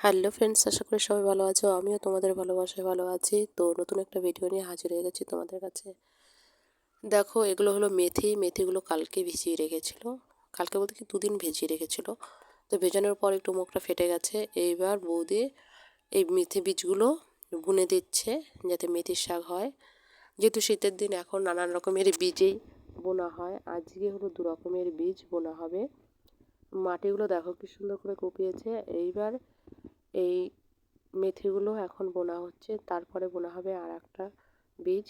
Hello friends, আশা করি সবাই ভালো আছো। আমিও তোমাদের ভালোবাসায় ভালো আছি। তো নতুন একটা ভিডিও নিয়ে হাজির হয়ে গেছি তোমাদের কাছে। দেখো, এগুলো হলো মেথি। মেথিগুলো কালকে ভিজিয়ে রেখেছিল। কালকে বলতে কি 2 দিন ভিজিয়ে রেখেছিল। তো ভেজানোর পর একটু মুখটা ফেটে গেছে। এইবার বৌদি এই মেথি বীজগুলো বুনে দিচ্ছে যাতে মেথির শাক হয়। যেহেতু শীতের দিন, এখন নানান রকমের বীজেই বোনা হয়। আজকে হলো 2 রকমের বীজ বোনা হবে। মাটিগুলো দেখো কি সুন্দর করে কুপিয়েছে। এইবার এই মেথিগুলো এখন বোনা হচ্ছে, তারপরে বোনা হবে আর একটা বীজ।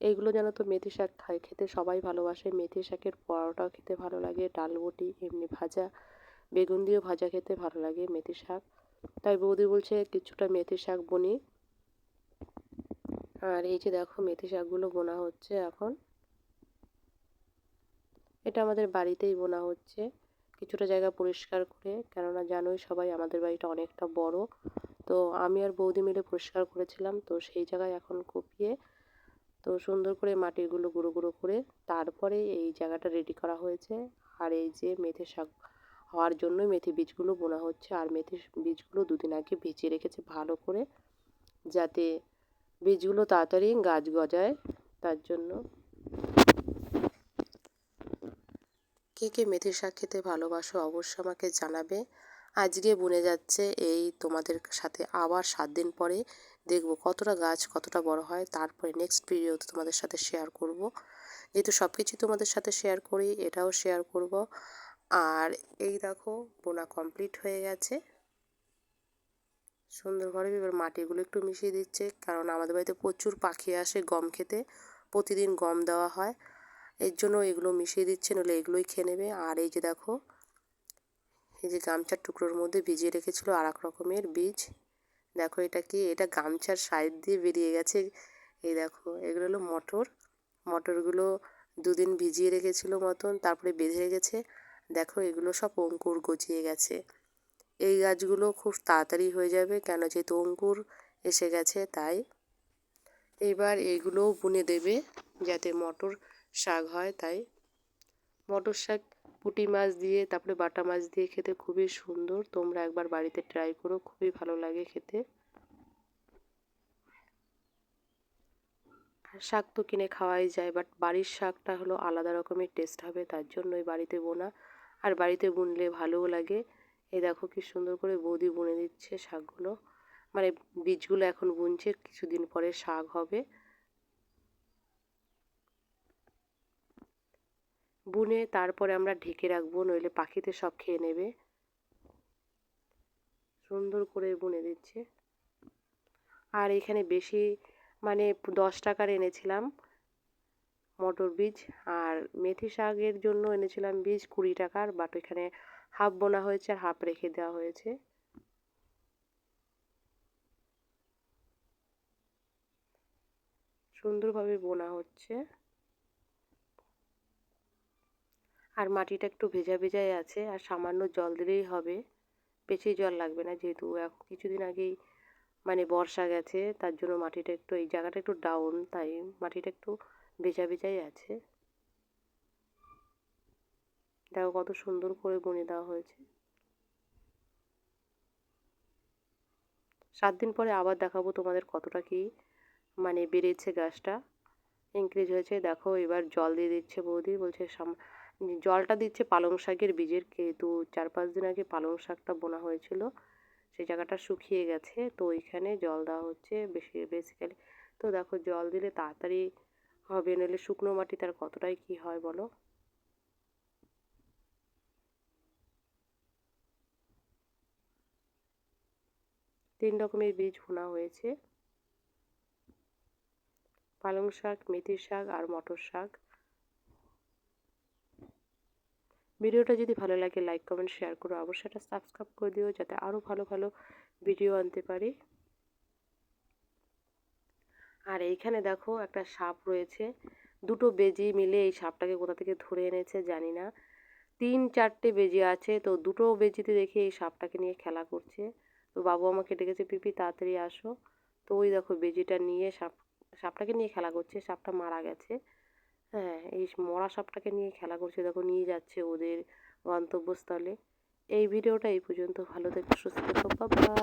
এইগুলো জানো তো, মেথি শাক খেতে সবাই ভালোবাসে। মেথি শাকের পরোটাও খেতে ভালো লাগে, ডালবটি, এমনি ভাজা, বেগুন দিয়েও ভাজা খেতে ভালো লাগে মেথি শাক। তাই বৌদি বলছে কিছুটা মেথি শাক বুনি। আর এই যে দেখো, মেথি শাকগুলো বোনা হচ্ছে এখন। এটা আমাদের বাড়িতেই বোনা হচ্ছে, কিছুটা জায়গা পরিষ্কার করে, কেননা জানোই সবাই আমাদের বাড়িটা অনেকটা বড়। তো আমি আর বৌদি মিলে পরিষ্কার করেছিলাম, তো সেই জায়গায় এখন কুপিয়ে তো সুন্দর করে মাটিগুলো গুঁড়ো গুঁড়ো করে তারপরে এই জায়গাটা রেডি করা হয়েছে। আর এই যে মেথি শাক হওয়ার জন্য মেথি বীজগুলো বোনা হচ্ছে। আর মেথি বীজগুলো 2 দিন আগে ভিজিয়ে রেখেছে ভালো করে, যাতে বীজগুলো তাড়াতাড়ি গাছ গজায়, তার জন্য। কে কে মেথি শাক খেতে ভালোবাসো অবশ্যই আমাকে জানাবে। আজকে বুনে যাচ্ছে, এই তোমাদের সাথে আবার 7 দিন পরে দেখব কতটা গাছ কতটা বড় হয়। তারপরে নেক্সট ভিডিওতে তোমাদের সাথে শেয়ার করব। যেহেতু সব কিছুই তোমাদের সাথে শেয়ার করি, এটাও শেয়ার করব। আর এই দেখো, বোনা কমপ্লিট হয়ে গেছে সুন্দরভাবে। এবার মাটিগুলো একটু মিশিয়ে দিচ্ছে, কারণ আমাদের বাড়িতে প্রচুর পাখি আসে গম খেতে, প্রতিদিন গম দেওয়া হয়। এর জন্য এগুলো মিশিয়ে দিচ্ছে, নইলে এগুলোই খেয়ে নেবে। আর এই যে দেখো, এই যে গামছার টুকরোর মধ্যে ভিজিয়ে রেখেছিল আর এক রকমের বীজ। দেখো এটা কি, এটা গামছার সাইড দিয়ে বেরিয়ে গেছে। এই দেখো, এগুলো হলো মটর। মটরগুলো 2 দিন ভিজিয়ে রেখেছিল মতন, তারপরে বেঁধে গেছে। দেখো, এগুলো সব অঙ্কুর গজিয়ে গেছে। এই গাছগুলো খুব তাড়াতাড়ি হয়ে যাবে, কেন যেহেতু অঙ্কুর এসে গেছে তাই। এইবার এইগুলোও বুনে দেবে যাতে মটর শাক হয়। তাই মটর শাক পুঁটি মাছ দিয়ে, তারপরে বাটা মাছ দিয়ে খেতে খুবই সুন্দর। তোমরা একবার বাড়িতে ট্রাই করো, খুবই ভালো লাগে খেতে। আর শাক তো কিনে খাওয়াই যায়, বাট বাড়ির শাকটা হলো আলাদা রকমের টেস্ট হবে, তার জন্যই বাড়িতে বোনা। আর বাড়িতে বুনলে ভালোও লাগে। এই দেখো কি সুন্দর করে বৌদি বুনে দিচ্ছে শাকগুলো, মানে বীজগুলো এখন বুনছে, কিছুদিন পরে শাক হবে। বুনে তারপরে আমরা ঢেকে রাখবো, নইলে পাখিতে সব খেয়ে নেবে। সুন্দর করে বুনে দিচ্ছে। আর এখানে বেশি, মানে 10 টাকার এনেছিলাম মটর বীজ। আর মেথি শাকের জন্য এনেছিলাম বীজ 20 টাকার, বাট এখানে হাফ বোনা হয়েছে আর হাফ রেখে দেওয়া হয়েছে। সুন্দরভাবে বোনা হচ্ছে। আর মাটিটা একটু ভেজা ভেজাই আছে, আর সামান্য জল দিলেই হবে, বেশি জল লাগবে না। যেহেতু এখন কিছুদিন আগেই মানে বর্ষা গেছে, তার জন্য মাটিটা একটু, এই জায়গাটা একটু ডাউন, তাই মাটিটা একটু ভেজা ভেজাই আছে। দেখো কত সুন্দর করে বুনে দেওয়া হয়েছে। 7 দিন পরে আবার দেখাবো তোমাদের কতটা কি মানে বেড়েছে গাছটা, ইনক্রিজ হয়েছে। দেখো এবার জল দিয়ে দিচ্ছে বৌদি, বলছে জলটা দিচ্ছে পালং শাকের বীজের, কিন্তু 4-5 দিন আগে পালং শাকটা বোনা হয়েছিল, সেই জায়গাটা শুকিয়ে গেছে, তো ওইখানে জল দেওয়া হচ্ছে বেসিক্যালি। তো দেখো, জল দিলে তাড়াতাড়ি হবে, নইলে শুকনো মাটি তার কতটাই কি হয় বলো। 3 রকমের বীজ বোনা হয়েছে, পালং শাক, মেথির শাক আর মটর শাক। ভিডিওটা যদি ভালো লাগে লাইক কমেন্ট শেয়ার করো, অবশ্যই এটা সাবস্ক্রাইব করে দিও, যাতে আরও ভালো ভালো ভিডিও আনতে পারি। আর এইখানে দেখো একটা সাপ রয়েছে, 2টো বেজি মিলে এই সাপটাকে কোথা থেকে ধরে এনেছে জানি না। 3-4টে বেজি আছে, তো 2টো বেজিতে দেখি এই সাপটাকে নিয়ে খেলা করছে। তো বাবু আমাকে ডেকেছে, পিপি তাড়াতাড়ি আসো। তো ওই দেখো বেজিটা নিয়ে সাপটাকে নিয়ে খেলা করছে। সাপটা মারা গেছে। হ্যাঁ, এই মরা সাপটাকে নিয়ে খেলা করছে, দেখো নিয়ে যাচ্ছে ওদের গন্তব্যস্থলে। এই ভিডিওটা এই পর্যন্ত। ভালো থেকো, সুস্থ থেকো, বাই বাই।